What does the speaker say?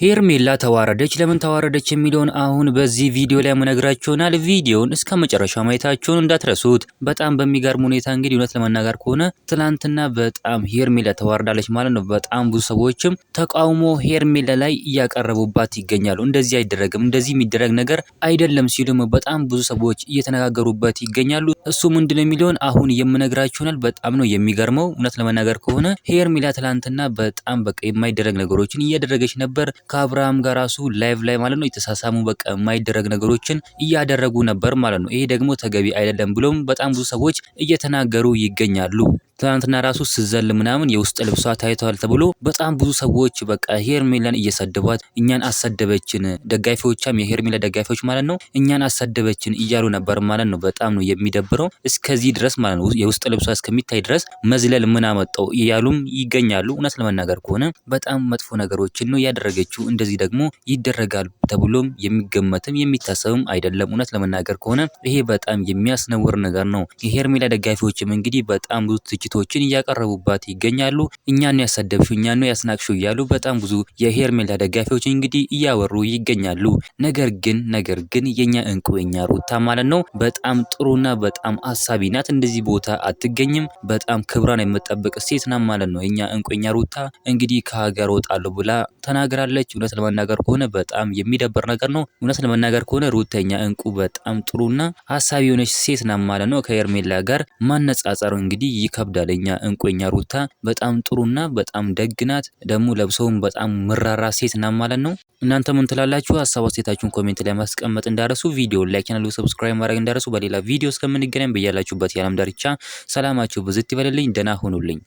ሄርሜላ ተዋረደች። ለምን ተዋረደች የሚለውን አሁን በዚህ ቪዲዮ ላይ መነግራችሁናል። ቪዲዮውን እስከ መጨረሻ ማየታችሁን እንዳትረሱት። በጣም በሚገርም ሁኔታ እንግዲህ እውነት ለመናገር ከሆነ ትላንትና በጣም ሄርሜላ ተዋርዳለች ማለት ነው። በጣም ብዙ ሰዎችም ተቃውሞ ሄርሜላ ላይ እያቀረቡባት ይገኛሉ። እንደዚህ አይደረግም፣ እንደዚህ የሚደረግ ነገር አይደለም ሲሉም በጣም ብዙ ሰዎች እየተነጋገሩበት ይገኛሉ። እሱ ምንድነው የሚለውን አሁን የምነግራችሁናል። በጣም ነው የሚገርመው። እውነት ለመናገር ከሆነ ሄርሜላ ትላንትና በጣም በቃ የማይደረግ ነገሮችን እያደረገች ነበር። ከአብርሃም ጋር ራሱ ላይቭ ላይ ማለት ነው የተሳሳሙ በቃ የማይደረግ ነገሮችን እያደረጉ ነበር ማለት ነው። ይሄ ደግሞ ተገቢ አይደለም ብሎም በጣም ብዙ ሰዎች እየተናገሩ ይገኛሉ። ትናንትና ራሱ ስዘል ምናምን የውስጥ ልብሷ ታይቷል ተብሎ በጣም ብዙ ሰዎች በቃ ሄርሜላን እየሰደቧት እኛን አሰደበችን፣ ደጋፊዎቿም የሄርሜላ ደጋፊዎች ማለት ነው እኛን አሰደበችን እያሉ ነበር ማለት ነው። በጣም ነው የሚደብረው። እስከዚህ ድረስ ማለት ነው የውስጥ ልብሷ እስከሚታይ ድረስ መዝለል ምን አመጣው እያሉም ይገኛሉ። እውነት ለመናገር ከሆነ በጣም መጥፎ ነገሮችን ነው ያደረገችው። እንደዚህ ደግሞ ይደረጋል ተብሎም የሚገመትም የሚታሰብም አይደለም። እውነት ለመናገር ከሆነ ይሄ በጣም የሚያስነውር ነገር ነው። የሄርሜላ ደጋፊዎችም እንግዲህ በጣም ብዙ ትችቶችን እያቀረቡባት ይገኛሉ። እኛን ነው ያሰደብሽው፣ እኛን ነው ያስናቅሽው እያሉ በጣም ብዙ የሄርሜላ ደጋፊዎች እንግዲህ እያወሩ ይገኛሉ። ነገር ግን የኛ እንቁ የኛ ሩታ ማለት ነው በጣም ጥሩና በጣም አሳቢ ናት። እንደዚህ ቦታ አትገኝም። በጣም ክብሯን የምትጠብቅ ሴት ናት ማለት ነው። የኛ እንቁ የኛ ሩታ እንግዲህ ከሀገር ወጣለሁ ብላ ተናግራለች። እውነት ለመናገር ከሆነ በጣም የሚደብር ነገር ነው። እውነት ለመናገር ከሆነ ሩተኛ እንቁ በጣም ጥሩና ሀሳቢ የሆነች ሴት ናት ማለት ነው። ከሄርሜላ ጋር ማነጻጸር እንግዲህ ይከብዳል። እኛ እንቁኛ ሩታ በጣም ጥሩና በጣም ደግናት፣ ደግሞ ለብሰውም በጣም ምራራ ሴት ናት ማለት ነው። እናንተ ምን ትላላችሁ? ሀሳብ አስተያየታችሁን ኮሜንት ላይ ማስቀመጥ እንዳረሱ፣ ቪዲዮ ላይክ ቻናሉ ሰብስክራይብ ማድረግ እንዳረሱ። በሌላ ቪዲዮ እስከምንገናኝ በያላችሁበት የዓለም ዳርቻ ሰላማችሁ ብዝት ይበልልኝ። ደህና ሁኑልኝ።